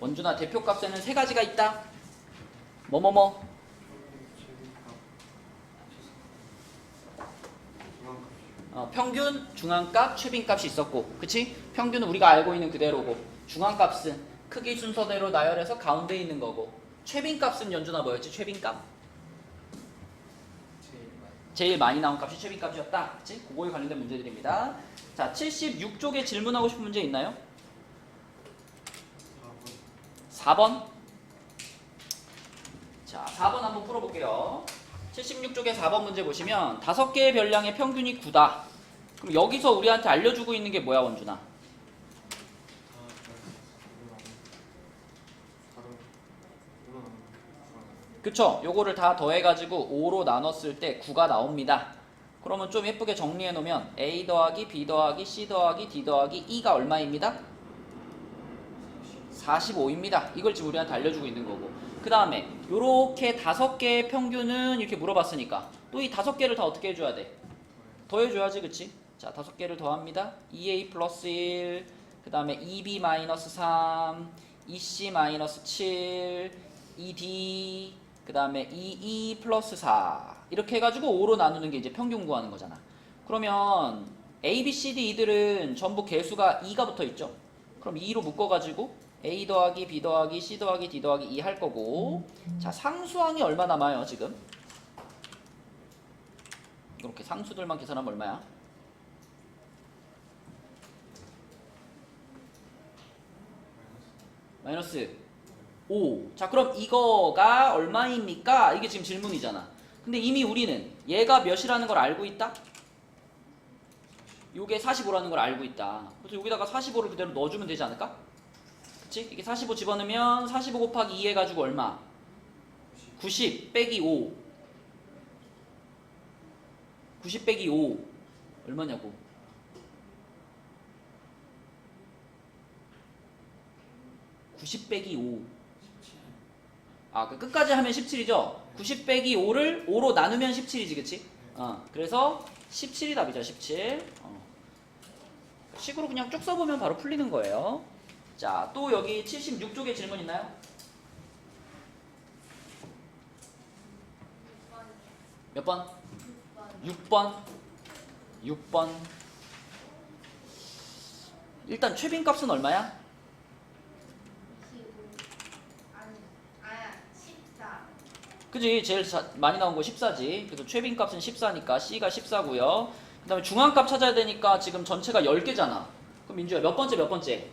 원준아, 대표값에는 세 가지가 있다. 뭐뭐뭐. 평균, 중앙값, 최빈값이 있었고, 그치? 평균은 우리가 알고 있는 그대로고, 중앙값은 크기 순서대로 나열해서 가운데 있는 거고, 최빈값은 연준아 뭐였지? 최빈값? 제일 많이 나온 값이 최빈값이었다. 그치? 그거에 관련된 문제들입니다. 자, 76쪽에 질문하고 싶은 문제 있나요? 4번. 자, 4번 한번 풀어볼게요. 76쪽에 4번 문제 보시면 5개의 별량의 평균이 9다. 그럼 여기서 우리한테 알려주고 있는 게 뭐야, 원준아? 그쵸? 요거를 다 더해가지고 5로 나눴을 때 9가 나옵니다. 그러면 좀 예쁘게 정리해 놓으면 A 더하기 B 더하기 C 더하기 D 더하기 E가 얼마입니다? 45입니다. 이걸 지금 우리한테 알려주고 있는 거고, 그 다음에 요렇게 5개의 평균은 이렇게 물어봤으니까 또 이 5개를 다 어떻게 해줘야 돼? 더해줘야지, 그치? 자, 5개를 더합니다. 2A 플러스 1, 그 다음에 2B 마이너스 3, 2C 마이너스 7, 2D, 그 다음에 2E 플러스 4, 이렇게 해가지고 5로 나누는 게 이제 평균 구하는 거잖아. 그러면 A, B, C, D 이들은 전부 개수가 2가 붙어 있죠. 그럼 2로 묶어가지고 A 더하기 B 더하기 C 더하기 D 더하기 2 할 거고, 자, 상수항이 얼마 남아요 지금? 이렇게 상수들만 계산하면 얼마야? 마이너스 5. 자, 그럼 이거가 얼마입니까? 이게 지금 질문이잖아. 근데 이미 우리는 얘가 몇이라는 걸 알고 있다? 요게 45라는 걸 알고 있다. 그래서 여기다가 45를 그대로 넣어주면 되지 않을까? 그치? 이게 45 집어넣으면 45 곱하기 2 해가지고 얼마? 90 빼기 5. 90 빼기 5 얼마냐고? (90 빼기 5) 아, 그 끝까지 하면 17이죠? 90 빼기 5를 5로 나누면 17이지, 그치? 그래서 17이 답이죠, 17. 식으로 그냥 쭉 써보면 바로 풀리는 거예요. 자, 또 여기 76쪽에 질문 있나요? 6번. 몇 번? 6번. 6번. 일단 최빈값은 얼마야? 25. 아니, 14. 그지? 제일 많이 나온 거 14지. 그래서 최빈값은 14니까 C가 14고요. 그 다음에 중앙값 찾아야 되니까 지금 전체가 10개잖아. 그럼 민주야 몇 번째 몇 번째?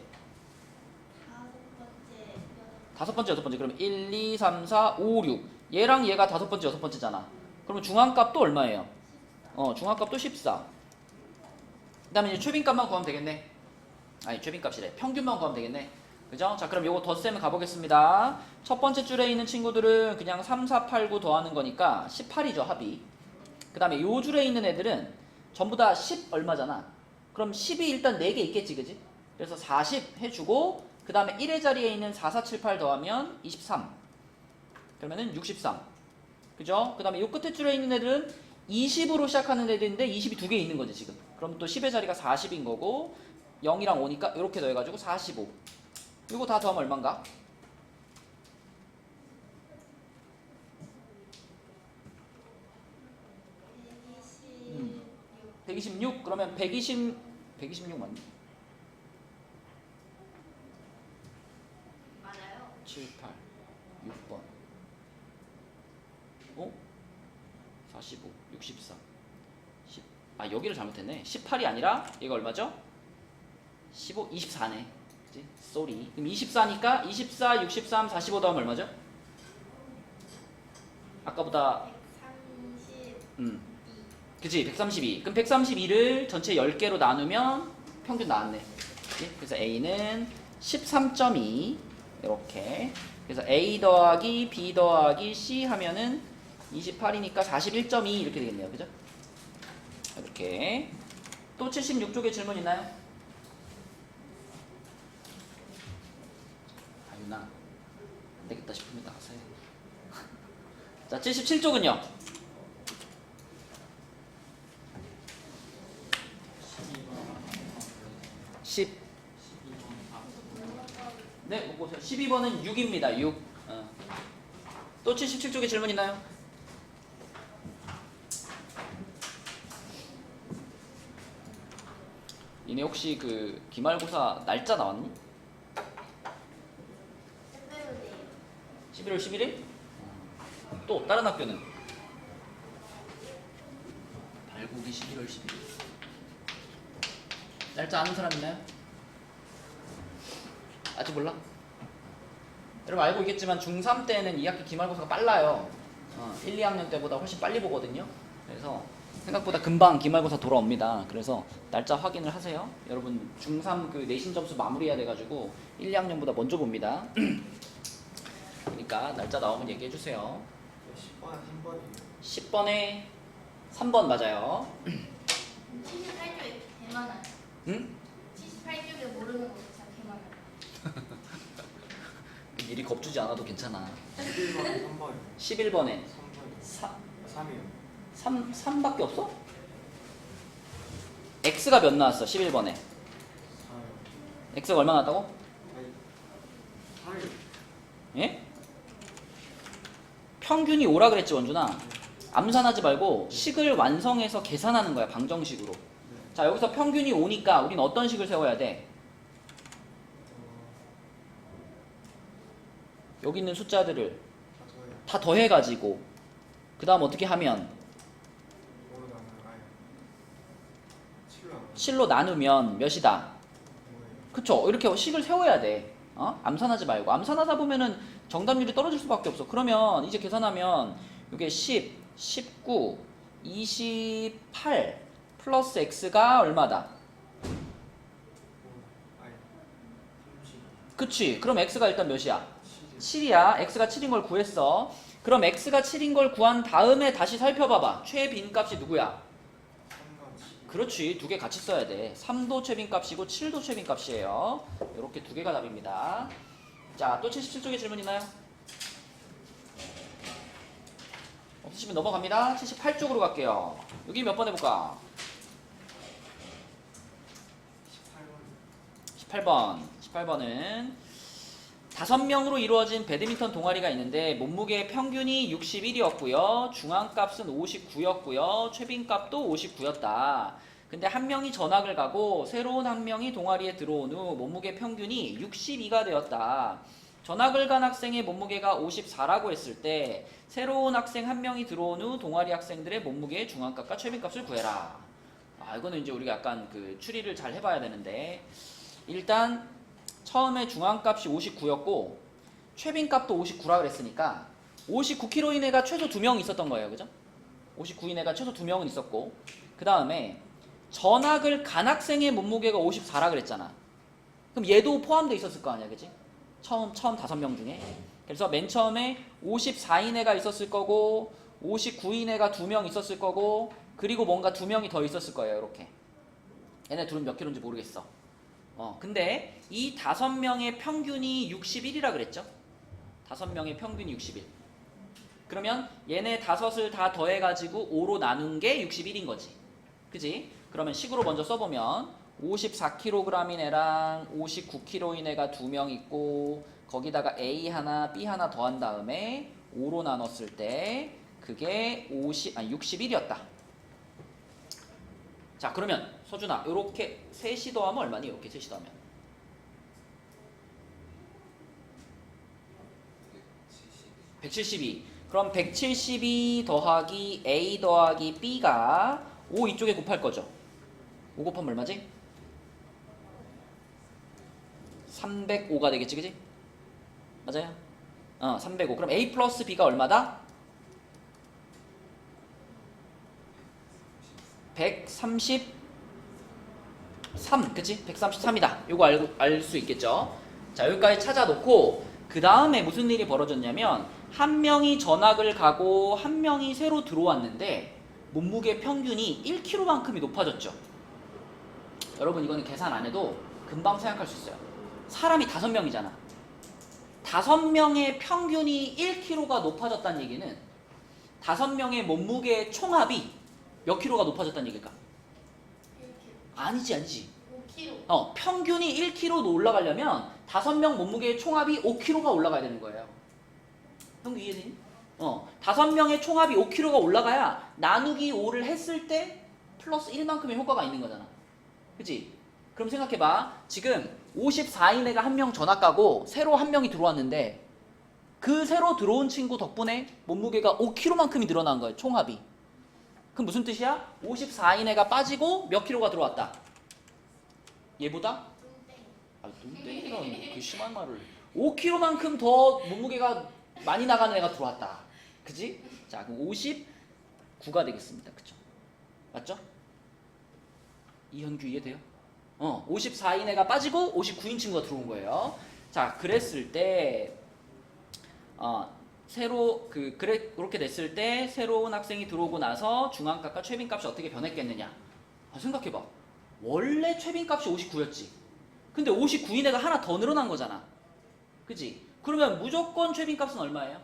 5번째, 5번째 6번째. 그럼 1, 2, 3, 4, 5, 6. 얘랑 얘가 5번째 6번째잖아. 그러면 중앙값도 얼마예요? 중앙값도 14. 그 다음에 이제 최빈값만 구하면 되겠네. 아니, 최빈값이래. 평균만 구하면 되겠네. 그죠? 자, 그럼 요거 덧셈을 가보겠습니다. 첫 번째 줄에 있는 친구들은 그냥 3, 4, 8, 9 더하는 거니까 18이죠, 합이. 그 다음에 요 줄에 있는 애들은 전부 다 10 얼마잖아. 그럼 10이 일단 4개 있겠지, 그지? 그래서 40 해주고, 그 다음에 1의 자리에 있는 4, 4, 7, 8 더하면 23. 그러면은 63. 그죠? 그 다음에 요 끝에 줄에 있는 애들은 20으로 시작하는 애들인데 20이 2개 있는 거지, 지금. 그럼 또 10의 자리가 40인 거고, 0이랑 5니까 이렇게 더해가지고 45. 이거 다 더하면 얼만가? 126. 그러면 126 맞니? 맞아요? 7, 8, 6번. 45, 64, 10. 아, 여기를 잘못했네. 18이 아니라 얘가 얼마죠? 15, 24네. 그치? 쏘리. 그럼 24니까 24, 63, 45 더하면 얼마죠? 아까보다 132. 그치? 132. 그럼 132를 전체 10개로 나누면 평균 나왔네. 그치? 그래서 A는 13.2 이렇게. 그래서 A 더하기 B 더하기 C 하면은 28이니까 41.2 이렇게 되겠네요. 그죠? 이렇게. 또 76쪽에 질문 있나요? 아유나 안 되겠다 싶으면 나가세요. 자, 77쪽은요? 10. 네, 뭐 보세요. 12번은 6입니다. 6. 또 77쪽에 질문 있나요? 니네 혹시 그 기말고사 날짜 나왔니? 페페로데이. 11월 11일? 또 다른 학교는? 발국이 11월 11일. 날짜 아는 사람 있나요? 아직 몰라? 여러분 알고 있겠지만 중3 때는 2학기 기말고사가 빨라요. 1, 2학년 때보다 훨씬 빨리 보거든요. 그래서 생각보다 금방 기말고사 돌아옵니다. 그래서 날짜 확인을 하세요. 여러분 중3 그 내신 점수 마무리해야 돼가지고 1, 2학년보다 먼저 봅니다. 그러니까 날짜 나오면 얘기해 주세요. 10번에 3번이에요. 10번에 3번 맞아요. 78쪽에 개 많아요. 응? 78쪽에 모르는 거 진짜 개 많아요. 미리 겁주지 않아도 괜찮아. 11번에 3번이요. 11번에 3번이요. 3이요. 3밖에 없어? X가 몇 나왔어? 11번에 4요. X가 얼마 나왔다고? 아니, 4요. 예? 평균이 5라 그랬지 원준아. 암산하지 말고 식을 완성해서 계산하는 거야 방정식으로. 자 여기서 평균이 5니까 우린 어떤 식을 세워야 돼? 여기 있는 숫자들을 다 저예요. 다 더해가지고 그 다음 어떻게 하면 5로 나눠요. 아니, 7로 나눠요. 7로 나누면 몇이다? 5예요. 그쵸? 이렇게 식을 세워야 돼. 암산하지 말고. 암산하다 보면은 정답률이 떨어질 수밖에 없어. 그러면 이제 계산하면 이게 10, 19, 28 플러스 x가 얼마다? 5, 아니, 30, 그치? 그럼 x가 일단 몇이야? 7이요. 7이야. x가 7인 걸 구했어. 그럼 x가 7인 걸 구한 다음에 다시 살펴봐봐. 최빈값이 누구야? 3과 7. 그렇지. 두 개 같이 써야 돼. 3도 최빈값이고 7도 최빈값이에요. 이렇게 두 개가 답입니다. 자, 또 77쪽에 질문 있나요? 없으시면 넘어갑니다. 78쪽으로 갈게요. 여기 몇 번 해볼까? 18번. 18번은 5명으로 이루어진 배드민턴 동아리가 있는데 몸무게 평균이 61이었고요. 중앙값은 59였고요. 최빈값도 59였다. 근데 한 명이 전학을 가고 새로운 한 명이 동아리에 들어온 후 몸무게 평균이 62가 되었다. 전학을 간 학생의 몸무게가 54라고 했을 때 새로운 학생 한 명이 들어온 후 동아리 학생들의 몸무게의 중앙값과 최빈값을 구해라. 이거는 이제 우리가 약간 그 추리를 잘 해봐야 되는데 일단 처음에 중앙값이 59였고 최빈값도 59라 그랬으니까 59kg 이내가 최소 2명 있었던 거예요. 그죠? 59 이내가 최소 2명은 있었고 그 다음에 전학을 간 학생의 몸무게가 54라 그랬잖아. 그럼 얘도 포함되어 있었을 거 아니야. 그지? 처음 5명 중에. 그래서 맨 처음에 54 이내가 있었을 거고 59 이내가 2명 있었을 거고 그리고 뭔가 2명이 더 있었을 거예요. 이렇게. 얘네 둘은 몇 킬로인지 모르겠어. 근데 이 5명의 평균이 61이라 그랬죠? 5명의 평균이 61. 그러면 얘네 5을 다 더해가지고 5로 나눈 게 61인 거지. 그지? 그러면 식으로 먼저 써보면 54kg인 애랑 59kg인 애가 2명 있고 거기다가 A 하나, B 하나 더한 다음에 5로 나눴을 때 그게 61이었다. 자 그러면 서준아 요렇게 셋이 더하면 얼마니? 이렇게 셋이 더하면 172. 그럼 172 더하기 A 더하기 B가 5 이쪽에 곱할 거죠. 5 곱하면 얼마지? 305가 되겠지, 그지? 맞아요? 305. 그럼 A 플러스 B가 얼마다? 133, 그치? 133이다. 요거 알 수 있겠죠? 자, 여기까지 찾아놓고 그 다음에 무슨 일이 벌어졌냐면 한 명이 전학을 가고 한 명이 새로 들어왔는데 몸무게 평균이 1kg만큼이 높아졌죠. 여러분 이거는 계산 안 해도 금방 생각할 수 있어요. 사람이 5명이잖아. 5명의 평균이 1kg가 높아졌다는 얘기는 5명의 몸무게의 총합이 몇 킬로가 높아졌다는 얘기일까? 1kg. 아니지. 5kg. 평균이 1kg 올라가려면 5명 몸무게의 총합이 5kg가 올라가야 되는 거예요. 형 이해되니? 5명의 총합이 5kg가 올라가야 나누기 5를 했을 때 플러스 1만큼의 효과가 있는 거잖아. 그치? 그럼 생각해봐. 지금 54인 애가 한 명 전학 가고 새로 한 명이 들어왔는데 그 새로 들어온 친구 덕분에 몸무게가 5kg만큼이 늘어난 거예요. 총합이. 그럼 무슨 뜻이야? 54인 애가 빠지고 몇 킬로가 들어왔다? 얘보다? 뚱땡이라는 그 심한 말을. 5kg만큼 더 몸무게가 많이 나가는 애가 들어왔다. 그지? 자, 그럼 59가 되겠습니다. 그쵸? 맞죠? 이현규 이해돼요? 54인 애가 빠지고 59인 친구가 들어온 거예요. 자, 그랬을 때 그렇게 됐을 때 새로운 학생이 들어오고 나서 중앙값과 최빈값이 어떻게 변했겠느냐? 생각해봐. 원래 최빈값이 59였지. 근데 59인 애가 하나 더 늘어난 거잖아. 그치? 그러면 무조건 최빈값은 얼마예요?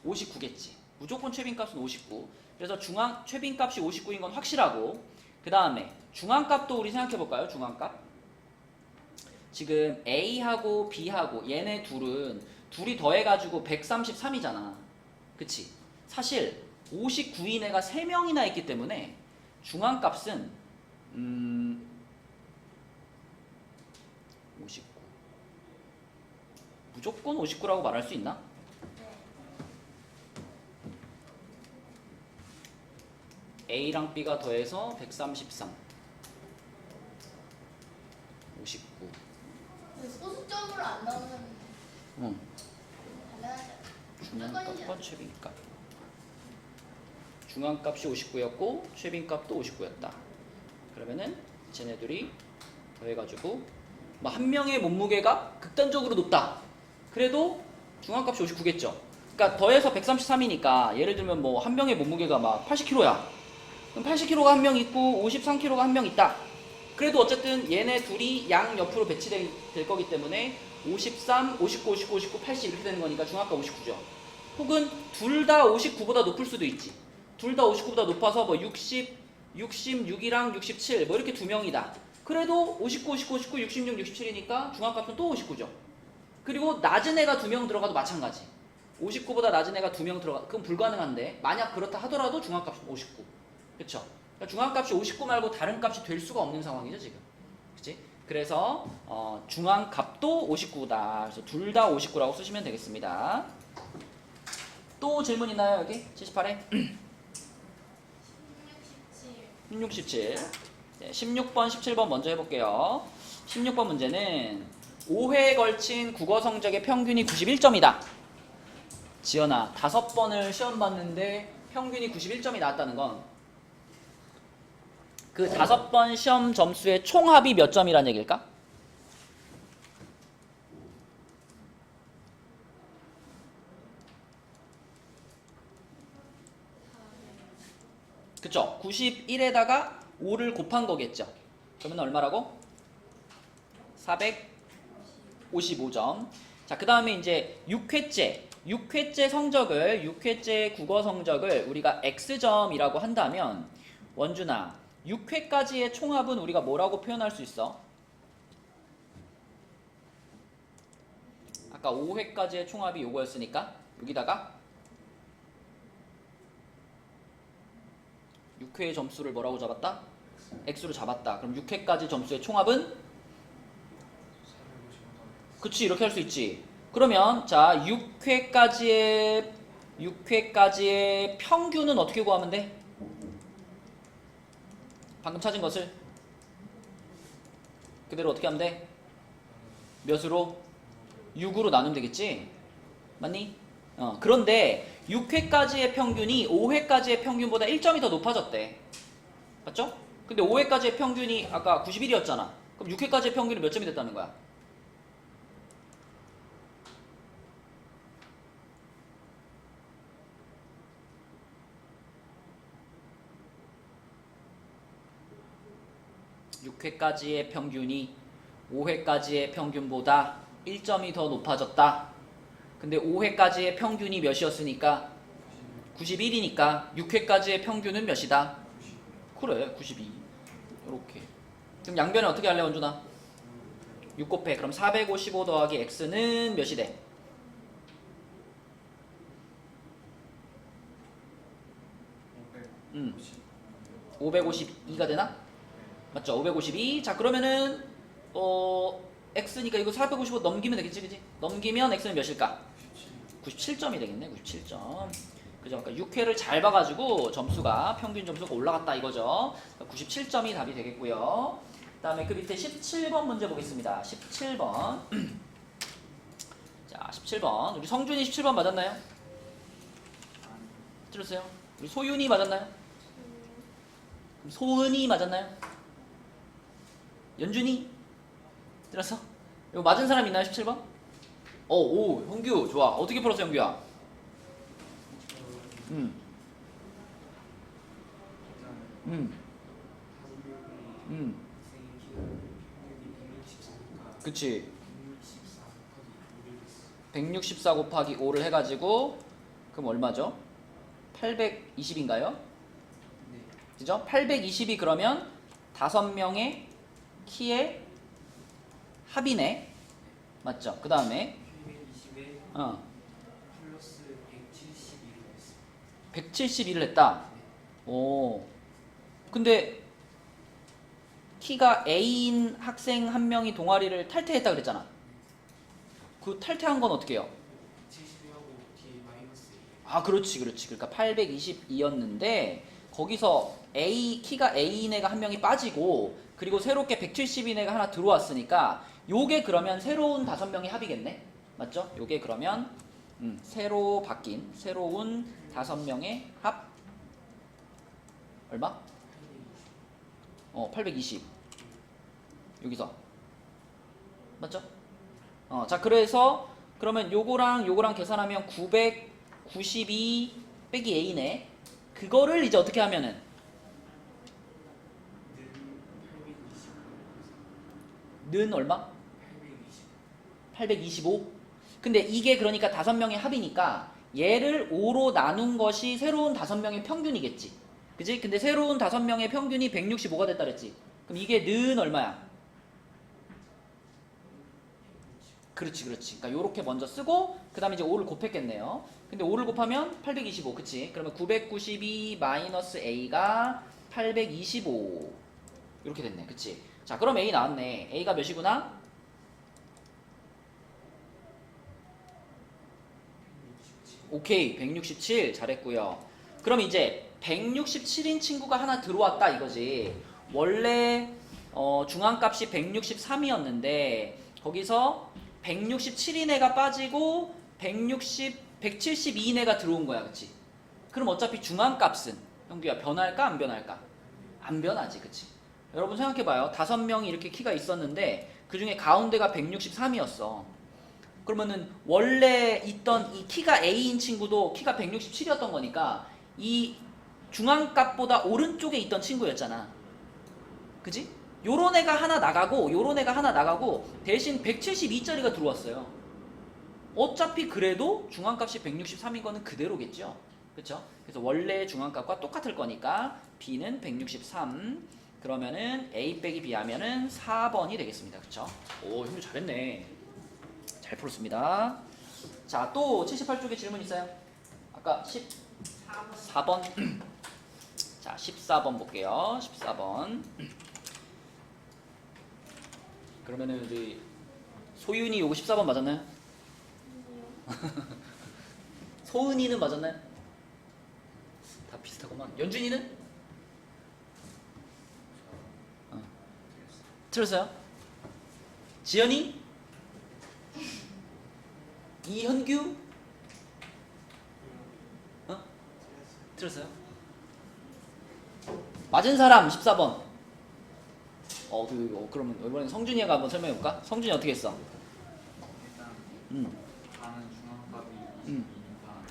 59겠지. 무조건 최빈값은 59. 그래서 최빈값이 59인 건 확실하고, 그 다음에 중앙값도 우리 생각해볼까요? 중앙값. 지금 A하고 B하고 얘네 둘이 더해가지고 133이잖아. 그치? 사실 59인 애가 3명이나 있기 때문에 중앙값은 59. 무조건 59라고 말할 수 있나? A랑 B가 더해서 133. 59. 소수점으로 안 나오면 달라야죠. 중앙값과 최빈값. 중앙값이 59였고 최빈값도 59였다. 그러면은 쟤네들이 더해가지고 뭐 한 명의 몸무게가 극단적으로 높다. 그래도 중앙값이 59겠죠. 그러니까 더해서 133이니까 예를 들면 뭐 한 명의 몸무게가 막 80kg야. 그럼 80kg가 한 명 있고 53kg가 한 명 있다. 그래도 어쨌든 얘네 둘이 양 옆으로 배치될 거기 때문에 53, 59, 59, 59, 80 이렇게 되는 거니까 중앙값 59죠. 혹은 둘 다 59보다 높을 수도 있지. 둘 다 59보다 높아서 뭐 60, 66이랑 67 뭐 이렇게 두 명이다. 그래도 59, 59, 59, 66, 67이니까 중앙값은 또 59죠. 그리고 낮은 애가 두 명 들어가도 마찬가지. 59보다 낮은 애가 두 명 들어가, 그건 불가능한데 만약 그렇다 하더라도 중앙값은 59. 그쵸? 그러니까 중앙값이 59 말고 다른 값이 될 수가 없는 상황이죠 지금. 그치? 그래서 중앙값도 59다. 그래서 둘 다 59라고 쓰시면 되겠습니다. 또 질문 있나요 여기? 78에? 16, 17. 네, 16번, 17번 먼저 해볼게요. 16번 문제는 5회에 걸친 국어 성적의 평균이 91점이다. 지연아, 5번을 시험 봤는데 평균이 91점이 나왔다는 건 그 5번 시험 점수의 총합이 몇 점이란 얘기일까? 그쵸? 91에다가 5를 곱한 거겠죠. 그러면 얼마라고? 455점. 자, 그 다음에 이제 6회째 성적을, 6회째 국어 성적을 우리가 X점이라고 한다면, 원준아, 6회까지의 총합은 우리가 뭐라고 표현할 수 있어? 아까 5회까지의 총합이 요거였으니까 여기다가 6회의 점수를 뭐라고 잡았다? X로 잡았다. 그럼 6회까지 점수의 총합은? 그치, 이렇게 할 수 있지. 그러면 자 6회까지의 평균은 어떻게 구하면 돼? 방금 찾은 것을 그대로 어떻게 하면 돼? 몇으로? 6으로 나누면 되겠지? 맞니? 그런데 6회까지의 평균이 5회까지의 평균보다 1점이 더 높아졌대. 맞죠? 근데 5회까지의 평균이 아까 91이었잖아. 그럼 6회까지의 평균이 몇 점이 됐다는 거야? (6회까지의) 평균이 5회까지의 평균보다 1점이 더 높아졌다. 근데 5회까지의 평균이 몇이었으니까 91이니까 6회까지의 평균은 몇이다? 그래 92. 이렇게. 그럼 양변에 어떻게 할래 원준아? 6 곱해. 그럼 455 더하기 x는 몇이 돼? 550. 552가 되나? 맞죠? 552. 자, 그러면은 x니까 이거 455 넘기면 되겠지, 그지? 넘기면 x는 몇일까? 97점이 되겠네. 97점. 그죠? 그러니까 6회를 잘 봐가지고 점수가 평균 점수가 올라갔다 이거죠. 97점이 답이 되겠고요. 그다음에 그 밑에 17번 문제 보겠습니다. 17번. 자, 17번. 우리 성준이 17번 맞았나요? 들었어요? 우리 소윤이 맞았나요? 그럼 소은이 맞았나요? 연준이? 들었어? 이거 맞은 사람 있나요? 17번? 오, 형규 좋아. 어떻게 풀었어, 형규야? 음. 그치. 164 곱하기 5를 해가지고 그럼 얼마죠? 820인가요? 그죠? 820이 그러면 5명의 키의 합이네. 맞죠? 그 다음에 820에 플러스 171을 했어요. 171을 했다. 오. 근데 키가 A인 학생 한 명이 동아리를 탈퇴했다 그랬잖아. 그 탈퇴한 건 어떻게 해요? 71하고 뒤에 마이너스 1. 아, 그렇지. 그러니까 822였는데 거기서 키가 A인 애가 한 명이 빠지고 그리고 새롭게 170인 애가 하나 들어왔으니까 요게 그러면 새로운 5명의 합이겠네. 맞죠? 요게 그러면 새로 바뀐 새로운 5명의 합 얼마? 820. 여기서 맞죠? 자, 그래서 그러면 요거랑 계산하면 992 빼기 A네. 그거를 이제 어떻게 하면은 는 얼마? 825. 근데 이게 그러니까 5명의 합이니까 얘를 5로 나눈 것이 새로운 5명의 평균이겠지. 그지? 근데 새로운 5명의 평균이 165가 됐다 그랬지. 그럼 이게 는 얼마야? 그렇지. 그러니까 요렇게 먼저 쓰고 그 다음에 이제 5를 곱했겠네요. 근데 5를 곱하면 825. 그치? 그러면 992 마이너스 A가 825 이렇게 됐네. 그치? 자, 그럼 A 나왔네. A가 몇이구나? 오케이. 167 잘했고요. 그럼 이제 167인 친구가 하나 들어왔다 이거지. 원래 중앙값이 163이었는데 거기서 167인 애가 빠지고 172인 애가 들어온 거야. 그치? 그럼 어차피 중앙값은 형규야 변할까 안 변할까? 안 변하지. 그치? 여러분 생각해봐요. 5명이 이렇게 키가 있었는데 그 중에 가운데가 163이었어. 그러면은 원래 있던 이 키가 A인 친구도 키가 167이었던 거니까 이 중앙값보다 오른쪽에 있던 친구였잖아. 그지? 요런 애가 하나 나가고 요런 애가 하나 나가고 대신 172짜리가 들어왔어요. 어차피 그래도 중앙값이 163인 거는 그대로겠죠. 그쵸? 그래서 원래 중앙값과 똑같을 거니까 B는 163. 그러면은 A 빼기 B 하면은 4번이 되겠습니다. 그쵸? 오, 형님 잘했네. 잘 풀었습니다. 자, 또 78쪽에 질문 있어요? 아까 14번. 자, 14번 볼게요. 14번. 그러면은 우리 소윤이 요거 14번 맞았나요? 소은이는 맞았나요? 다 비슷하구만. 연준이는? 틀렸어요? 지연이? 이현규? 틀렸어요? 맞은 사람 14번. 그러면 이번엔 성준이가 한번 설명해볼까? 성준이 어떻게 했어? 일단 음. 가는 중앙값이 음.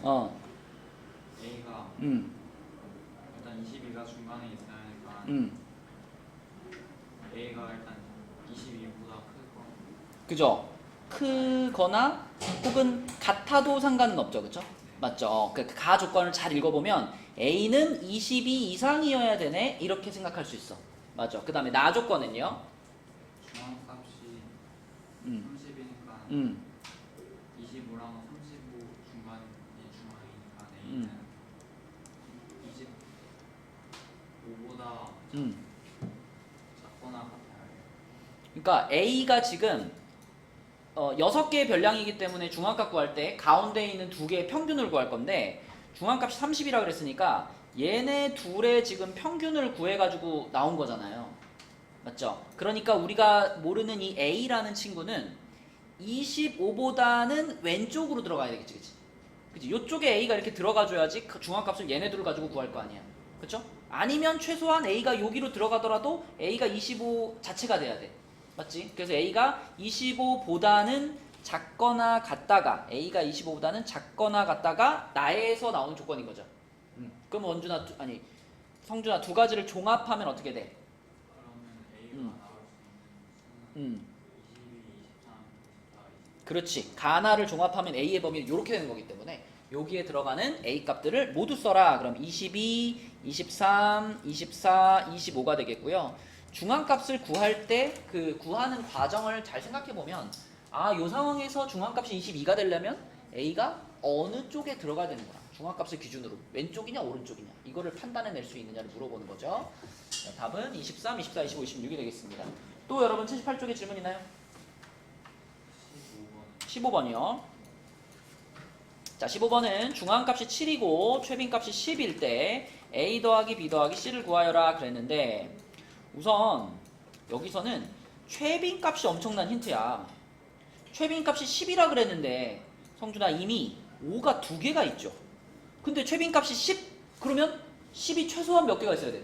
22니까 A가 음. 일단 22가 중간에 있어야 하니까 음. A가 일단 22보다 크고 그죠? 크거나 혹은 같아도 상관은 없죠. 그쵸? 맞죠? 그 가 조건을 잘 읽어보면 A는 22 이상이어야 되네 이렇게 생각할 수 있어. 맞죠? 그 다음에 나 조건은요? 중앙값이 25랑 35 중간이 중앙이니까 A는 25보다 작거나 같아요. 그러니까 A가 지금 6개의 별량이기 때문에 중앙값 구할 때 가운데 있는 두 개의 평균을 구할 건데 중앙값이 30이라 그랬으니까 얘네 둘의 지금 평균을 구해가지고 나온 거잖아요. 맞죠? 그러니까 우리가 모르는 이 A라는 친구는 25보다는 왼쪽으로 들어가야 되겠지, 그치? 그치? 요쪽에 A가 이렇게 들어가줘야지 중앙값을 얘네 둘을 가지고 구할 거 아니야. 그쵸? 아니면 최소한 A가 여기로 들어가더라도 A가 25 자체가 돼야 돼. 맞지? 그래서 A가 25보다는 작거나 같다가 A가 25보다는 작거나 같다가 나에서 나오는 조건인 거죠. 그럼 원준아 아니 성준아 두 가지를 종합하면 어떻게 돼? 그러면 A가 나올 수 있는 수는 22, 23, 24, 20. 그렇지. 가나를 종합하면 A의 범위는 이렇게 되는 거기 때문에 여기에 들어가는 A 값들을 모두 써라. 그럼 22, 23, 24, 25가 되겠고요. 중앙값을 구할 때 그 구하는 과정을 잘 생각해 보면 요 상황에서 중앙값이 22가 되려면 A가 어느 쪽에 들어가야 되는 거야. 중앙값을 기준으로 왼쪽이냐 오른쪽이냐 이거를 판단해낼 수 있느냐를 물어보는 거죠. 자, 답은 23, 24, 25, 26이 되겠습니다. 또 여러분 78쪽에 질문 있나요? 15번이요. 자, 15번은 중앙값이 7이고 최빈값이 10일 때 A 더하기 B 더하기 C를 구하여라 그랬는데 우선 여기서는 최빈값이 엄청난 힌트야. 최빈값이 10이라 그랬는데 성준아 이미 5가 2개가 있죠. 근데 최빈값이 10? 그러면 10이 최소한 몇 개가 있어야 돼?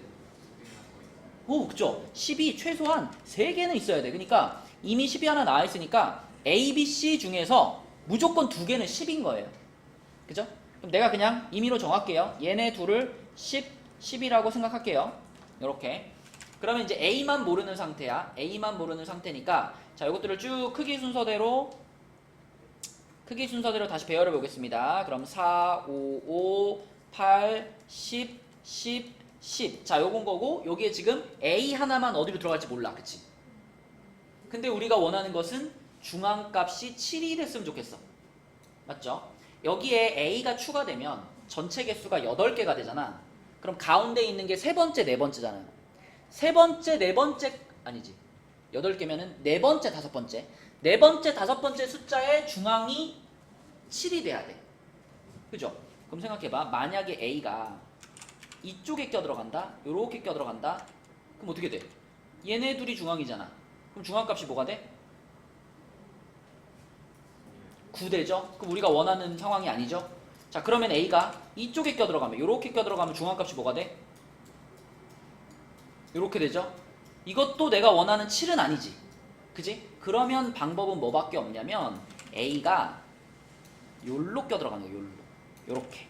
오, 그죠? 10이 최소한 3개는 있어야 돼. 그러니까 이미 10이 하나 나와 있으니까 A, B, C 중에서 무조건 2개는 10인 거예요. 그죠? 그럼 내가 그냥 임의로 정할게요. 얘네 둘을 10, 10이라고 생각할게요. 이렇게. 그러면 이제 A만 모르는 상태야. A만 모르는 상태니까 자, 이것들을 쭉 크기 순서대로 다시 배열해 보겠습니다. 그럼 4, 5, 5, 8, 10, 10, 10. 자, 요건 거고 여기에 지금 A 하나만 어디로 들어갈지 몰라. 그치? 근데 우리가 원하는 것은 중앙값이 7이 됐으면 좋겠어. 맞죠? 여기에 A가 추가되면 전체 개수가 8개가 되잖아. 그럼 가운데 있는 게 세 번째, 네 번째잖아. 세 번째, 네 번째 아니지. 8개면은 네 번째, 다섯 번째. 네 번째, 다섯 번째 숫자의 중앙이 7이 돼야 돼. 그죠? 그럼 생각해봐. 만약에 A가 이쪽에 껴들어간다. 요렇게 껴들어간다. 그럼 어떻게 돼? 얘네 둘이 중앙이잖아. 그럼 중앙값이 뭐가 돼? 9되죠? 그럼 우리가 원하는 상황이 아니죠? 자, 그러면 A가 이쪽에 껴들어가면 요렇게 껴들어가면 중앙값이 뭐가 돼? 요렇게 되죠? 이것도 내가 원하는 7은 아니지. 그지? 그러면 방법은 뭐밖에 없냐면 A가 요로 껴들어가는 거야. 요로. 요렇게.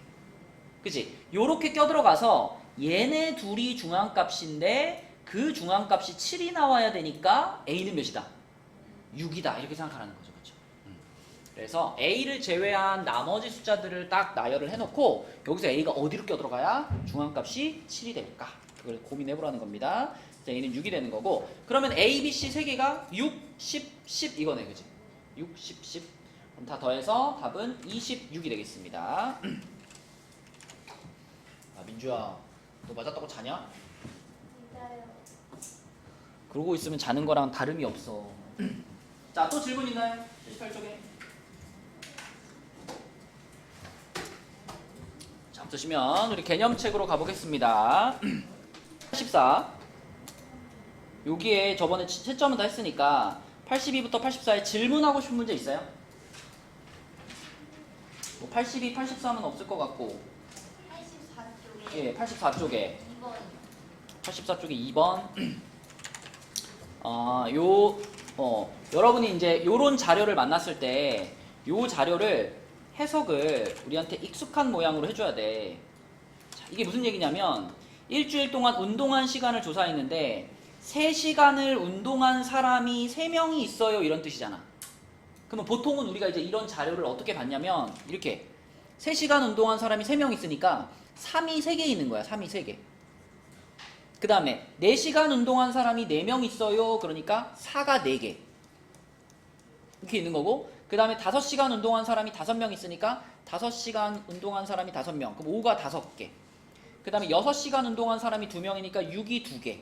그지? 요렇게 껴들어가서 얘네 둘이 중앙값인데 그 중앙값이 7이 나와야 되니까 A는 몇이다? 6이다. 이렇게 생각하는 거죠. 그렇죠? 그래서 A를 제외한 나머지 숫자들을 딱 나열을 해놓고 여기서 A가 어디로 껴들어가야 중앙값이 7이 될까? 그걸 고민해보라는 겁니다. A는 6이 되는 거고 그러면 A, B, C 세 개가 6, 10, 10 이거네. 그지? 6, 10, 10 그럼 다 더해서 답은 26이 되겠습니다. 민주야 너 맞았다고 자냐? 진짜요. 그러고 있으면 자는 거랑 다름이 없어. 자, 또 질문 있나요? 78쪽에. 자, 없으시면 우리 개념책으로 가보겠습니다. 84. 여기에 저번에 채점은 다 했으니까 82부터 84에 질문하고 싶은 문제 있어요? 뭐 82, 83은 없을 것 같고 84쪽에 예, 84쪽에 2번 84쪽에 2번 여러분이 이제 요런 자료를 만났을 때 요 자료를 해석을 우리한테 익숙한 모양으로 해줘야 돼. 자, 이게 무슨 얘기냐면 일주일 동안 운동한 시간을 조사했는데 3시간을 운동한 사람이 3명이 있어요 이런 뜻이잖아. 그러면 보통은 우리가 이제 이런 자료를 어떻게 봤냐면 이렇게 3시간 운동한 사람이 3명 있으니까 3이 3개 있는 거야. 3이 3개. 그 다음에 4시간 운동한 사람이 4명 있어요. 그러니까 4가 4개. 이렇게 있는 거고 그 다음에 5시간 운동한 사람이 5명 있으니까 5시간 운동한 사람이 5명. 그럼 5가 5개. 그 다음에 6시간 운동한 사람이 2명이니까 6이 2개.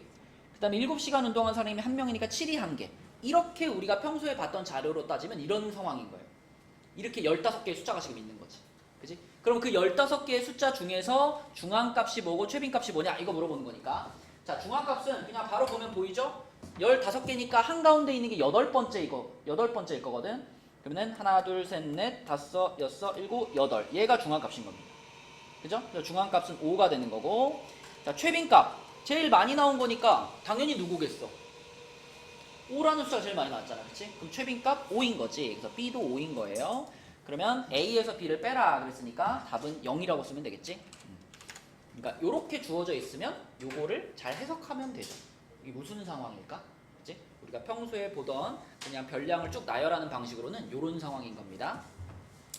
그 다음에 7시간 운동한 사람이 1명이니까 7이 1개. 이렇게 우리가 평소에 봤던 자료로 따지면 이런 상황인 거예요. 이렇게 15개의 숫자가 지금 있는 거지. 그지? 그럼 그 15개의 숫자 중에서 중앙값이 뭐고 최빈값이 뭐냐? 이거 물어보는 거니까. 자, 중앙값은 그냥 바로 보면 보이죠? 15개니까 한가운데 있는 게 8번째일 거거든. 그러면은 하나, 둘, 셋, 넷, 다섯, 여섯, 일곱, 여덟. 얘가 중앙값인 겁니다. 그죠? 그래서 중앙값은 5가 되는 거고. 자, 최빈값. 제일 많이 나온 거니까 당연히 누구겠어? 5라는 숫자가 제일 많이 나왔잖아. 그치? 그럼 최빈값 5인 거지. 그래서 B도 5인 거예요. 그러면 A에서 B를 빼라 그랬으니까 답은 0이라고 쓰면 되겠지? 그러니까 요렇게 주어져 있으면 요거를 잘 해석하면 되죠. 이게 무슨 상황일까? 그치? 우리가 평소에 보던 그냥 별량을 쭉 나열하는 방식으로는 요런 상황인 겁니다.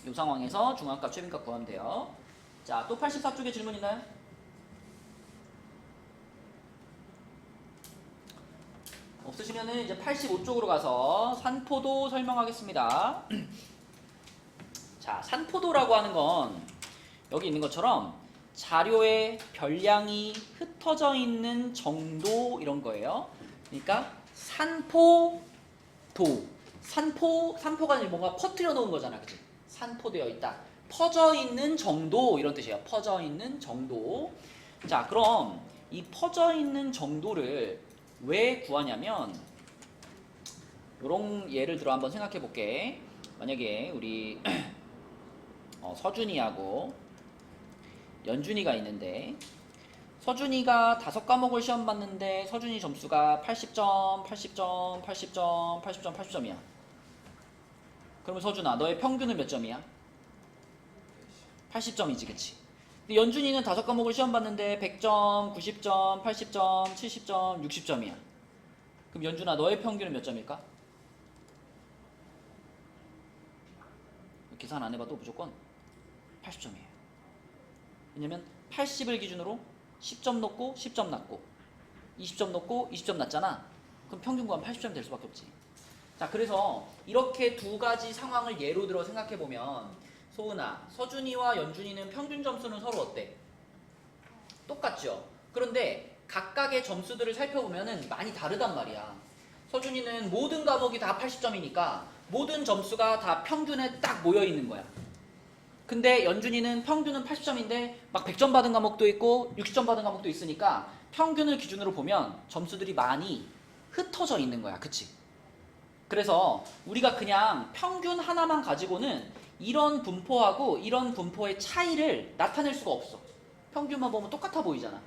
요 상황에서 중앙값, 최빈값 구하면 돼요. 자, 또 84쪽에 질문 있나요? 없으시면은 이제 85쪽으로 가서 산포도 설명하겠습니다. 자, 산포도라고 하는 건 여기 있는 것처럼 자료에 별량이 흩어져 있는 정도 이런 거예요. 그러니까 산포도. 산포가 뭔가 퍼뜨려 놓은 거잖아. 그치? 산포되어 있다. 퍼져 있는 정도 이런 뜻이에요. 퍼져 있는 정도. 자, 그럼 이 퍼져 있는 정도를 왜 구하냐면 요런 예를 들어 한번 생각해 볼게. 만약에 우리 서준이하고 연준이가 있는데 서준이가 5과목을 시험 봤는데 서준이 점수가 80점, 80점, 80점, 80점, 80점이야. 그러면 서준아, 너의 평균은 몇 점이야? 80점이지, 그치? 근데 연준이는 5과목을 시험 봤는데 100점, 90점, 80점, 70점, 60점이야. 그럼 연준아, 너의 평균은 몇 점일까? 계산 안 해봐도 무조건 80점이에요. 왜냐면 80을 기준으로 10점 넣고 10점 낮고 20점 넣고 20점 낮잖아. 그럼 평균 구하면 80점이 될 수밖에 없지. 자, 그래서 이렇게 두 가지 상황을 예로 들어 생각해보면 소은아, 서준이와 연준이는 평균 점수는 서로 어때? 똑같죠? 그런데 각각의 점수들을 살펴보면 많이 다르단 말이야. 서준이는 모든 과목이 다 80점이니까 모든 점수가 다 평균에 딱 모여있는 거야. 근데 연준이는 평균은 80점인데 막 100점 받은 과목도 있고 60점 받은 과목도 있으니까 평균을 기준으로 보면 점수들이 많이 흩어져 있는 거야. 그치? 그래서 우리가 그냥 평균 하나만 가지고는 이런 분포하고 이런 분포의 차이를 나타낼 수가 없어. 평균만 보면 똑같아 보이잖아.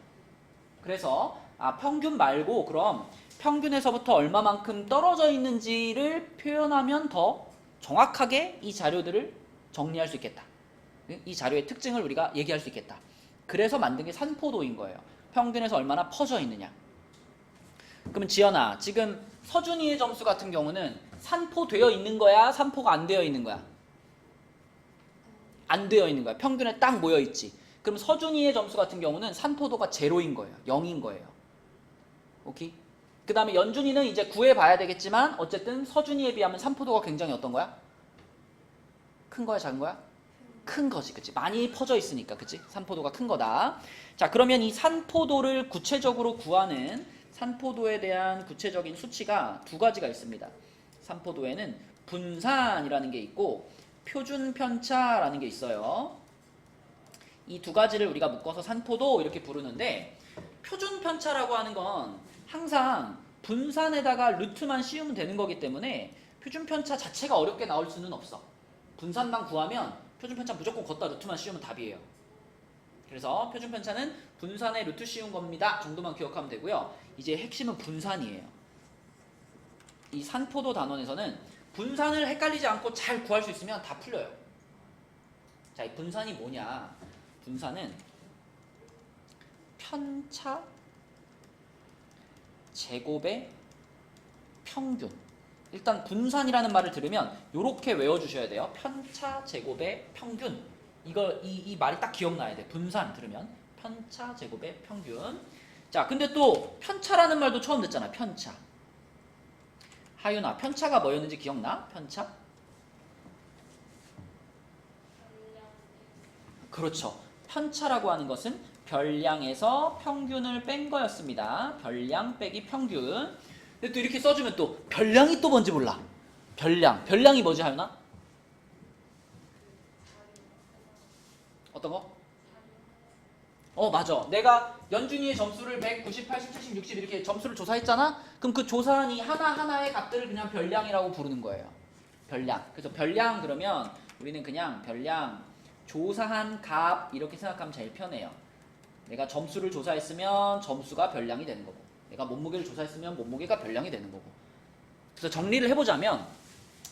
그래서 평균 말고 그럼 평균에서부터 얼마만큼 떨어져 있는지를 표현하면 더 정확하게 이 자료들을 정리할 수 있겠다. 이 자료의 특징을 우리가 얘기할 수 있겠다. 그래서 만든 게 산포도인 거예요. 평균에서 얼마나 퍼져 있느냐. 그러면 지연아, 지금 서준이의 점수 같은 경우는 산포되어 있는 거야? 산포가 안 되어 있는 거야? 안 되어 있는 거야. 평균에 딱 모여 있지. 그럼 서준이의 점수 같은 경우는 산포도가 0인 거예요. 0인 거예요. 오케이? 그 다음에 연준이는 이제 구해봐야 되겠지만 어쨌든 서준이에 비하면 산포도가 굉장히 어떤 거야? 큰 거야? 작은 거야? 큰 거지. 그치? 많이 퍼져 있으니까. 그치? 산포도가 큰 거다. 자, 그러면 이 산포도를 구체적으로 구하는 산포도에 대한 구체적인 수치가 두 가지가 있습니다. 산포도에는 분산이라는 게 있고 표준 편차라는 게 있어요. 이 두 가지를 우리가 묶어서 산포도 이렇게 부르는데 표준 편차라고 하는 건 항상 분산에다가 루트만 씌우면 되는 거기 때문에 표준 편차 자체가 어렵게 나올 수는 없어. 분산만 구하면 표준 편차 무조건 걷다 루트만 씌우면 답이에요. 그래서 표준 편차는 분산에 루트 씌운 겁니다 정도만 기억하면 되고요. 이제 핵심은 분산이에요. 이 산포도 단원에서는 분산을 헷갈리지 않고 잘 구할 수 있으면 다 풀려요. 자, 이 분산이 뭐냐? 분산은 편차 제곱의 평균. 일단 분산이라는 말을 들으면 이렇게 외워주셔야 돼요. 편차 제곱의 평균. 이 말이 딱 기억나야 돼. 분산 들으면 편차 제곱의 평균. 자, 근데 또 편차라는 말도 처음 듣잖아. 편차. 하윤아, 편차가 뭐였는지 기억나? 편차? 그렇죠. 편차라고 하는 것은 별량에서 평균을 뺀 거였습니다. 별량 빼기 평균. 근데 또 이렇게 써주면 또 별량이 또 뭔지 몰라. 별량이 뭐지 하윤아? 어떤 거? 맞아. 내가 연준이의 점수를 100, 90, 80, 70, 60 이렇게 점수를 조사했잖아? 그럼 그 조사한 이 하나하나의 값들을 그냥 별량이라고 부르는 거예요. 별량. 그래서 별량 그러면 우리는 그냥 별량 조사한 값 이렇게 생각하면 제일 편해요. 내가 점수를 조사했으면 점수가 별량이 되는 거고, 내가 몸무게를 조사했으면 몸무게가 별량이 되는 거고. 그래서 정리를 해보자면,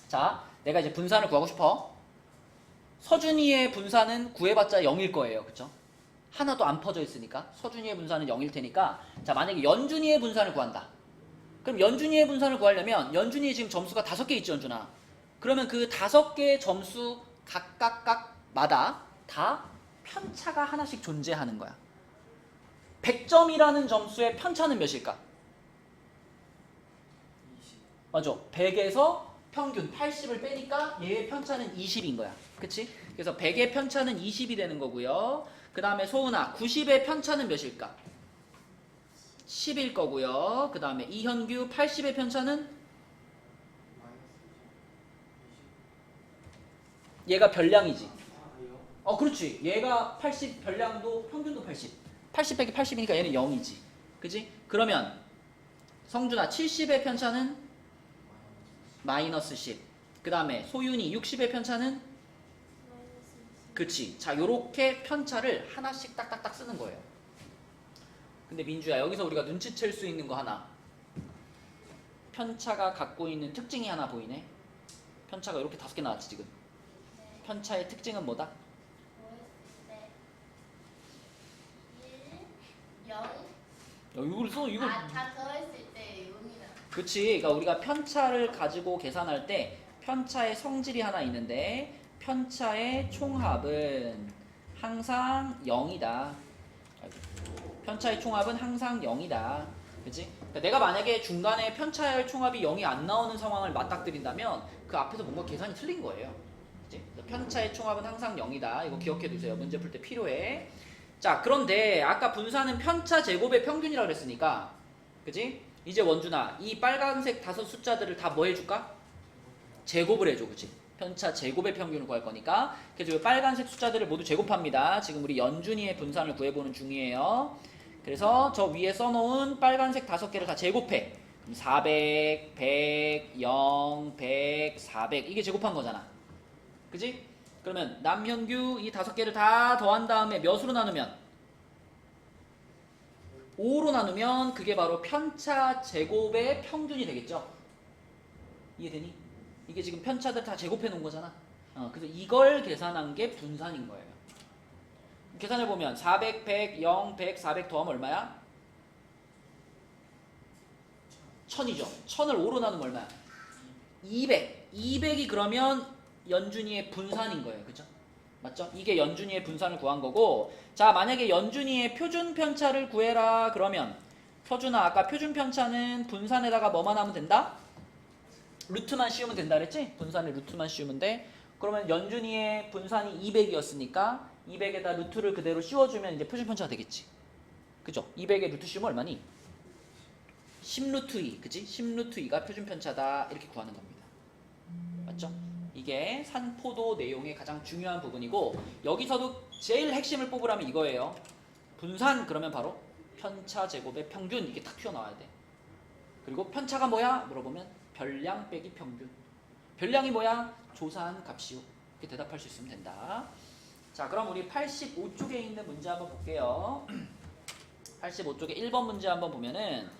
자, 내가 이제 분산을 구하고 싶어. 서준이의 분산은 구해봤자 0일 거예요. 그쵸? 하나도 안 퍼져 있으니까 서준이의 분산은 0일 테니까, 자, 만약에 연준이의 분산을 구한다. 그럼 연준이의 분산을 구하려면 연준이 지금 점수가 5개 있죠, 연준아. 그러면 그 5개의 점수 각각마다 다 편차가 하나씩 존재하는 거야. 100점이라는 점수의 편차는 몇일까? 20. 맞아. 100에서 평균 80을 빼니까 얘의 편차는 20인 거야. 그치? 그래서 100의 편차는 20이 되는 거고요. 그 다음에 소은아, 90의 편차는 몇일까? 10일 거고요. 그 다음에 이현규, 80의 편차는? 얘가 별량이지. 그렇지. 얘가 80, 별량도 평균도 80. 80 빼기 80이니까 얘는 0이지. 그치? 그러면 성준아, 70의 편차는? 마이너스 10. 그 다음에 소윤이 60의 편차는? 그치. 자, 요렇게 편차를 하나씩 딱딱딱 쓰는 거예요. 근데 민주야, 여기서 우리가 눈치챌 수 있는 거 하나. 편차가 갖고 있는 특징이 하나 보이네. 편차가 이렇게 5개 나왔지 지금. 편차의 특징은 뭐다? 네. 1, 0. 이걸 써, 이걸. 다 더했을 때 0이다. 그치. 그러니까 우리가 편차를 가지고 계산할 때 편차의 성질이 하나 있는데, 편차의 총합은 항상 0이다. 편차의 총합은 항상 0이다. 그치? 그러니까 내가 만약에 중간에 편차의 총합이 0이 안 나오는 상황을 맞닥뜨린다면 그 앞에서 뭔가 계산이 틀린 거예요. 그치? 편차의 총합은 항상 0이다. 이거 기억해 두세요. 문제 풀 때 필요해. 자, 그런데 아까 분산은 편차 제곱의 평균이라고 그랬으니까, 그치? 이제 원준아, 이 빨간색 5 숫자들을 다 뭐 해줄까? 제곱을 해줘. 그치? 편차 제곱의 평균을 구할 거니까. 그래서 이 빨간색 숫자들을 모두 제곱합니다. 지금 우리 연준이의 분산을 구해보는 중이에요. 그래서 저 위에 써놓은 빨간색 5개를 다 제곱해. 그럼 400, 100, 0, 100, 400 이게 제곱한 거잖아. 그치? 그러면 남현규 이 5개를 다 더한 다음에 몇으로 나누면? 5로 나누면 그게 바로 편차 제곱의 평균이 되겠죠? 이해되니? 이게 지금 편차들 다 제곱해 놓은 거잖아. 그래서 이걸 계산한 게 분산인 거예요. 계산해보면 400, 100, 0, 100, 400 더하면 얼마야? 1000이죠. 1000을 5로 나누면 얼마야? 200. 200이 그러면 연준이의 분산인 거예요. 그죠? 맞죠? 이게 연준이의 분산을 구한 거고, 자, 만약에 연준이의 표준 편차를 구해라 그러면, 서준아, 아까 표준 편차는 분산에다가 뭐만 하면 된다? 루트만 씌우면 된다 그랬지? 분산에 루트만 씌우면 돼. 그러면 연준이의 분산이 200이었으니까 200에다 루트를 그대로 씌워주면 이제 표준 편차가 되겠지. 그죠? 200에 루트 씌우면 얼마니? 10루트 2, 그치? 10루트 2가 표준 편차다. 이렇게 구하는 겁니다. 맞죠? 이게 산포도 내용의 가장 중요한 부분이고, 여기서도 제일 핵심을 뽑으라면 이거예요. 분산 그러면 바로 편차 제곱의 평균, 이게 딱 튀어나와야 돼. 그리고 편차가 뭐야? 물어보면 별량 빼기 평균. 별량이 뭐야? 조사한 값이요. 이렇게 대답할 수 있으면 된다. 자, 그럼 우리 85쪽에 있는 문제 한번 볼게요. 85쪽에 1번 문제 한번 보면은,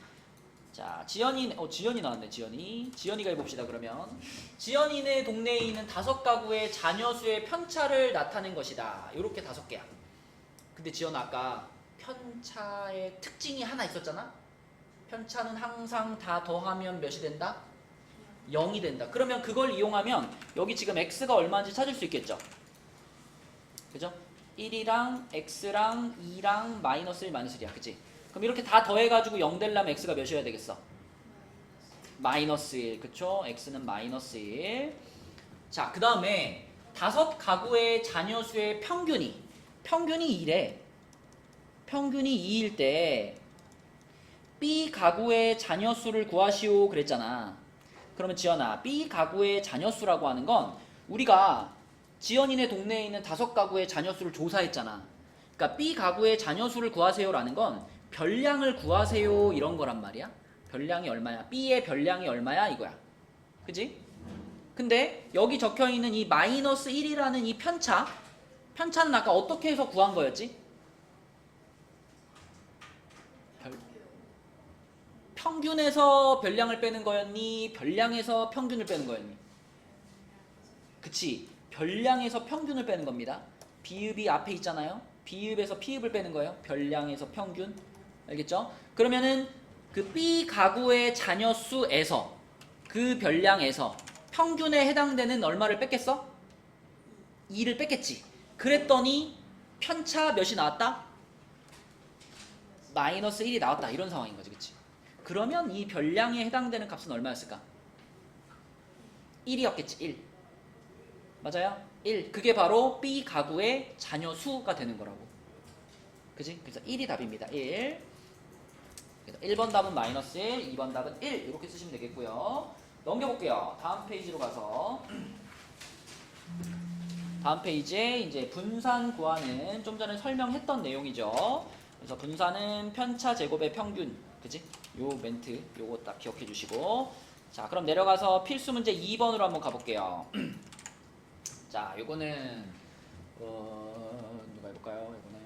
자, 지연이 나왔네. 지연이가 해봅시다. 그러면 지연이네 동네에 있는 5가구의 자녀수의 편차를 나타낸 것이다. 요렇게 5개야. 근데 지연 아까 편차의 특징이 하나 있었잖아. 편차는 항상 다 더하면 몇이 된다? 0이 된다. 그러면 그걸 이용하면 여기 지금 x가 얼마인지 찾을 수 있겠죠? 그죠? 1이랑 x랑 2랑 마이너스 1, 마이너스 1이야. 그치? 그럼 이렇게 다 더해가지고 0 되려면 x가 몇이어야 되겠어? 마이너스 1. 그쵸? x는 마이너스 1. 자, 그 다음에 5가구의 자녀수의 평균이 평균이 2래. 평균이 2일 때 B 가구의 자녀 수를 구하시오 그랬잖아. 그러면 지연아, B 가구의 자녀 수라고 하는 건 우리가 지연이네 동네에 있는 5가구의 자녀 수를 조사했잖아. 그러니까 B 가구의 자녀 수를 구하세요라는 건 별량을 구하세요 이런 거란 말이야. 별량이 얼마야? B의 별량이 얼마야? 이거야. 그지? 근데 여기 적혀 있는 이 마이너스 1이라는 이 편차는 아까 어떻게 해서 구한 거였지? 평균에서 별량을 빼는 거였니? 별량에서 평균을 빼는 거였니? 그치. 별량에서 평균을 빼는 겁니다. 비읍이 앞에 있잖아요. 비읍에서 피읍을 빼는 거예요. 별량에서 평균. 알겠죠? 그러면은 그 B 가구의 자녀 수에서 그 별량에서 평균에 해당되는 얼마를 뺐겠어? 2를 뺐겠지. 그랬더니 편차 몇이 나왔다? 마이너스 1이 나왔다. 이런 상황인 거지. 그치? 그러면 이 별량에 해당되는 값은 얼마였을까? 1이었겠지. 1. 맞아요? 1. 그게 바로 B 가구의 자녀 수가 되는 거라고. 그지? 그래서 1이 답입니다. 1. 그래서 1번 답은 마이너스 1, 2번 답은 1. 이렇게 쓰시면 되겠고요. 넘겨볼게요. 다음 페이지로 가서 다음 페이지에 이제 분산 구하는 좀 전에 설명했던 내용이죠. 그래서 분산은 편차 제곱의 평균. 그지? 요 멘트 요거 딱 기억해 주시고, 자 그럼 내려가서 필수 문제 2번으로 한번 가볼게요. 자 요거는 누가 해볼까요? 요거는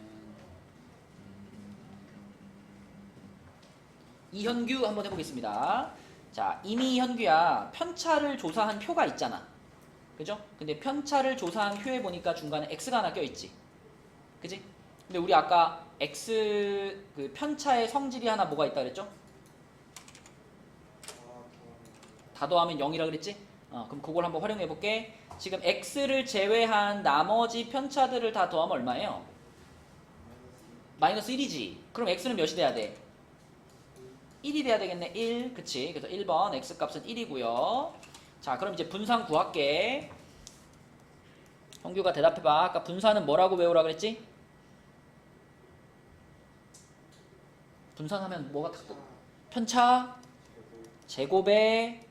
이현규 한번 해보겠습니다. 자 이미 현규야 편차를 조사한 표가 있잖아. 그죠? 근데 편차를 조사한 표에 보니까 중간에 x가 하나 껴있지. 그지? 근데 우리 아까 x 그 편차의 성질이 하나 뭐가 있다 그랬죠? 다 더하면 0이라 그랬지? 그럼 그걸 한번 활용해 볼게. 지금 x를 제외한 나머지 편차들을 다 더하면 얼마예요? 마이너스 1이지. 그럼 x는 몇이 돼야 돼? 1이 돼야 되겠네. 1. 그치? 그래서 1번 x 값은 1이고요. 자 그럼 이제 분산 구할게. 형규가 대답해봐. 아까 분산은 뭐라고 외우라 그랬지? 분산하면 뭐가 딱 편차 제곱의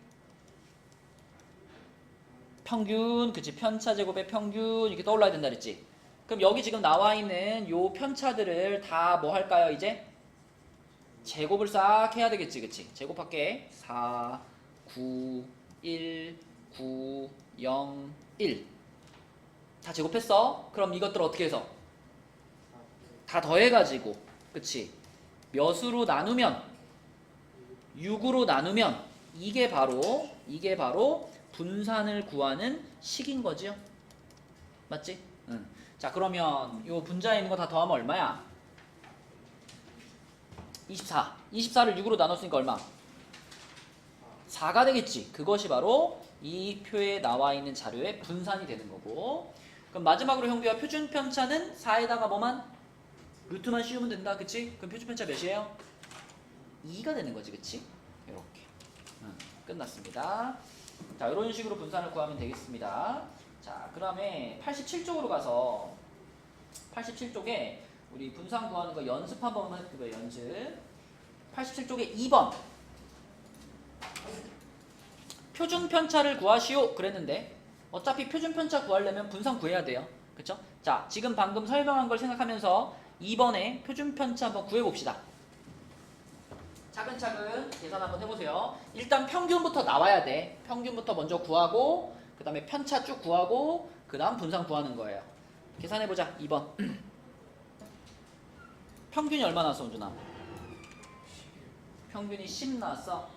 평균. 그치? 편차 제곱의 평균 이렇게 떠올라야 된다 그랬지? 그럼 여기 지금 나와 있는 요 편차들을 다 뭐 할까요? 이제 제곱을 싹 해야 되겠지. 그치? 제곱할게. 4 9 1 9 0 1 다 제곱했어? 그럼 이것들 어떻게 해서? 다 더해가지고, 그치? 몇으로 나누면, 6으로 나누면 이게 바로 분산을 구하는 식인 거지요? 맞지? 응. 자 그러면 요 분자에 있는 거 다 더하면 얼마야? 24. 24를 6으로 나눴으니까 얼마? 4가 되겠지. 그것이 바로 이 표에 나와 있는 자료의 분산이 되는 거고, 그럼 마지막으로 형규야 표준 편차는 4에다가 뭐만? 루트만 씌우면 된다. 그치? 그럼 표준 편차 몇이에요? 2가 되는 거지. 그치? 이렇게 끝났습니다. 자 이런 식으로 분산을 구하면 되겠습니다. 자 그 다음에 87쪽으로 가서 87쪽에 우리 분산 구하는 거 연습 한번 해볼게요. 연습 87쪽에 2번 표준 편차를 구하시오 그랬는데 어차피 표준 편차 구하려면 분산 구해야 돼요. 그쵸? 자 지금 방금 설명한 걸 생각하면서 2번에 표준 편차 한번 구해봅시다. 차근차근 계산 한번 해보세요. 일단 평균부터 나와야 돼. 평균부터 먼저 구하고 그 다음에 편차 쭉 구하고 그 다음 분산 구하는 거예요. 계산해보자. 2번 평균이 얼마 나왔어 은준아? 평균이 10 나왔어?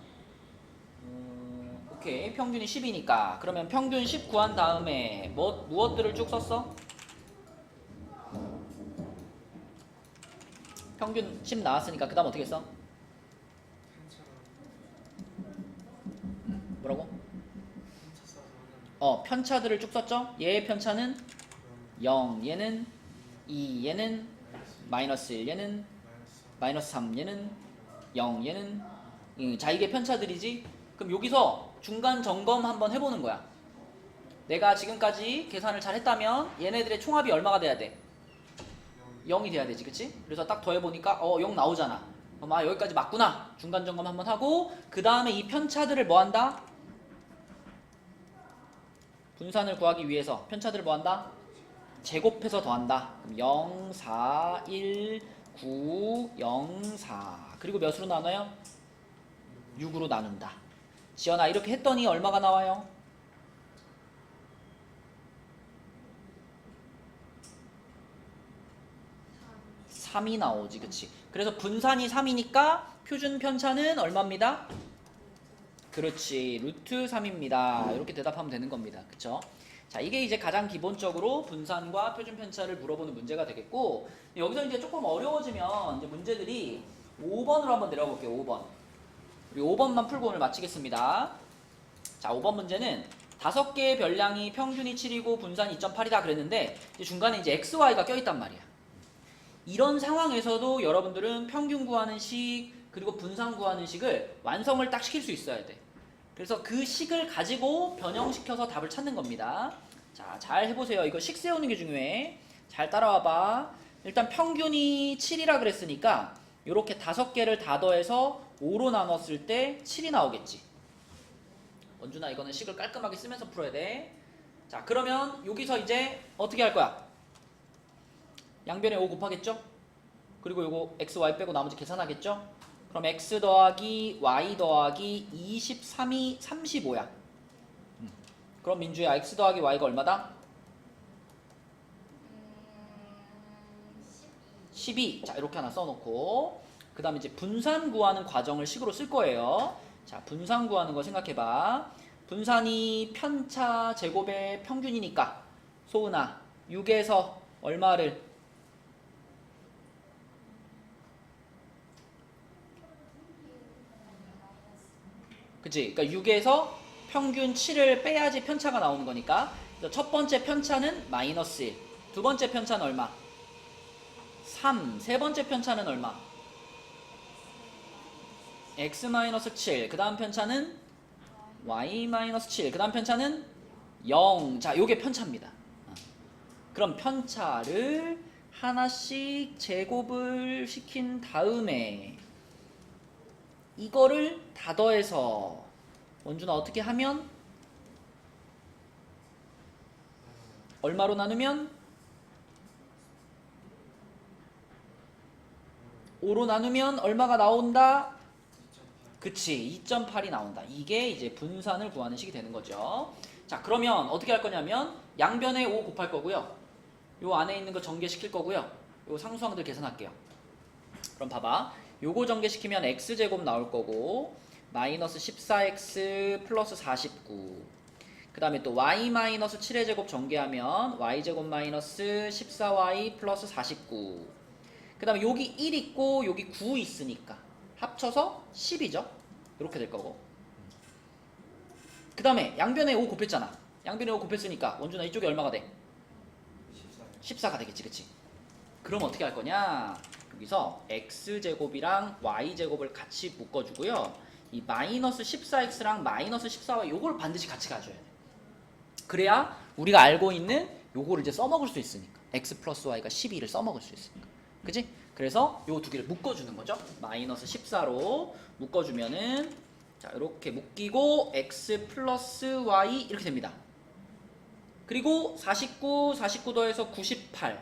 오케이 평균이 10이니까 그러면 평균 10 구한 다음에 무엇들을 쭉 썼어? 평균 10 나왔으니까 그 다음 어떻게 써? 뭐라고? 편차들을 쭉 썼죠? 얘의 편차는 0, 얘는 2, 얘는 마이너스 1, 얘는 마이너스 3, 얘는 0, 얘는 자 이게 편차들이지? 그럼 여기서 중간 점검 한번 해보는 거야. 내가 지금까지 계산을 잘 했다면 얘네들의 총합이 얼마가 돼야 돼? 0이 돼야 되지, 그치? 그래서 딱 더해보니까 0 나오잖아. 그럼 아 여기까지 맞구나. 중간 점검 한번 하고 그 다음에 이 편차들을 뭐 한다? 분산을 구하기 위해서 편차들을 뭐 한다? 제곱해서 더한다. 그럼 0, 4, 1, 9, 0, 4 그리고 몇으로 나눠요? 6으로 나눈다. 지연아 이렇게 했더니 얼마가 나와요? 3이 나오지, 그치? 그래서 분산이 3이니까 표준 편차는 얼마입니다? 그렇지, 루트 3입니다. 이렇게 대답하면 되는 겁니다. 그쵸? 자, 이게 이제 가장 기본적으로 분산과 표준 편차를 물어보는 문제가 되겠고, 여기서 이제 조금 어려워지면 이제 문제들이 5번으로 한번 내려가 볼게요. 5번. 우리 5번만 풀고 오늘 마치겠습니다. 자, 5번 문제는 5개의 별량이 평균이 7이고 분산이 2.8이다 그랬는데 중간에 이제 XY가 껴있단 말이야. 이런 상황에서도 여러분들은 평균 구하는 식 그리고 분산 구하는 식을 완성을 딱 시킬 수 있어야 돼. 그래서 그 식을 가지고 변형시켜서 답을 찾는 겁니다. 자, 잘 해보세요. 이거 식 세우는 게 중요해. 잘 따라와봐. 일단 평균이 7이라 그랬으니까 이렇게 5개를 다 더해서 5로 나눴을 때 7이 나오겠지. 원준아 이거는 식을 깔끔하게 쓰면서 풀어야 돼. 자, 그러면 여기서 이제 어떻게 할 거야? 양변에 5 곱하겠죠? 그리고 요거 x, y 빼고 나머지 계산하겠죠? 그럼 x 더하기 y 더하기 23이 35야. 그럼 민주야 x 더하기 y가 얼마다? 12. 자, 이렇게 하나 써놓고 그 다음에 이제 분산 구하는 과정을 식으로 쓸 거예요. 자, 분산 구하는 거 생각해봐. 분산이 편차 제곱의 평균이니까 소은아 6에서 얼마를? 그치? 그러니까 6에서 평균 7을 빼야지 편차가 나오는 거니까 첫 번째 편차는 마이너스 1, 두 번째 편차는 얼마? 3, 세 번째 편차는 얼마? x-7, 그 다음 편차는 y-7, 그 다음 편차는 0. 자, 요게 편차입니다. 그럼 편차를 하나씩 제곱을 시킨 다음에 이거를 다 더해서 원준아 어떻게 하면 얼마로 나누면 5로 나누면 얼마가 나온다? 그치, 2.8이 나온다. 이게 이제 분산을 구하는 식이 되는 거죠. 자, 그러면 어떻게 할 거냐면 양변에 5 곱할 거고요. 요 안에 있는 거 전개시킬 거고요. 요 상수항들 계산할게요. 그럼 봐봐. 요거 전개시키면 x제곱 나올 거고 마이너스 14x 플러스 49. 그 다음에 또 y-7의 제곱 전개하면 y제곱 마이너스 14y 플러스 49. 그 다음에 여기 1 있고 여기 9 있으니까 합쳐서 10이죠. 이렇게 될 거고. 그 다음에 양변에 5 곱했잖아. 양변에 5 곱했으니까 원준아 이쪽에 얼마가 돼? 14가 되겠지, 그치? 그럼 어떻게 할 거냐? 여기서 x제곱이랑 y제곱을 같이 묶어주고요. 이 마이너스 14x랑 마이너스 14y 요걸 반드시 같이 가져야 돼. 그래야 우리가 알고 있는 요거를 이제 써먹을 수 있으니까. x 플러스 y가 12를 써먹을 수 있으니까. 그치? 그래서 요 두 개를 묶어주는 거죠. 마이너스 14로 묶어주면은 자 이렇게 묶이고 x 플러스 y 이렇게 됩니다. 그리고 49 더해서 98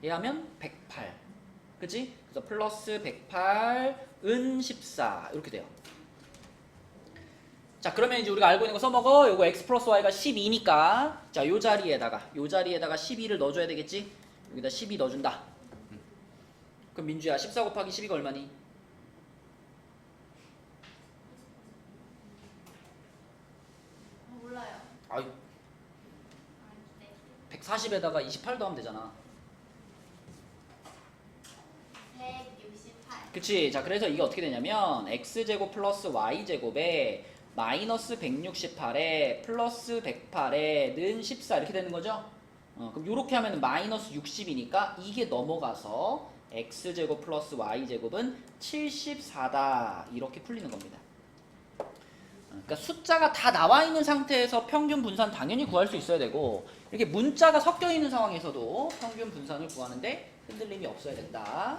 얘하면 108 그치? 그래서 플러스 108 은 14 이렇게 돼요. 자, 그러면 이제 우리가 알고 있는 거 써먹어. 요거 x 플러스 y가 12니까 자, 요 자리에다가 12를 넣어줘야 되겠지? 여기다 12 넣어준다. 그럼 민주야 14 곱하기 12가 얼마니? 몰라요. 아유, 아, 네. 140에다가 28도 하면 되잖아. 168. 그치? 자, 그래서 이게 어떻게 되냐면 x제곱 플러스 y제곱에 마이너스 168에 플러스 108에 는 14 이렇게 되는 거죠? 그럼 이렇게 하면 마이너스 60이니까 이게 넘어가서 x제곱 플러스 y제곱은 74다 이렇게 풀리는 겁니다. 그러니까 숫자가 다 나와 있는 상태에서 평균 분산 당연히 구할 수 있어야 되고 이렇게 문자가 섞여 있는 상황에서도 평균 분산을 구하는데 흔들림이 없어야 된다.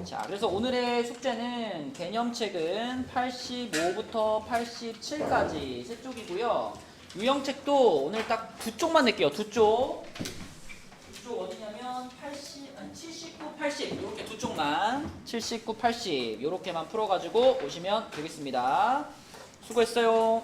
자, 그래서 오늘의 숙제는 개념책은 85부터 87까지 세 쪽이고요. 유형책도 오늘 딱 두 쪽만 낼게요. 두 쪽. 두 쪽 어디냐면 79, 80 이렇게 두 쪽만 79, 80 이렇게만 풀어가지고 오시면 되겠습니다. 수고했어요.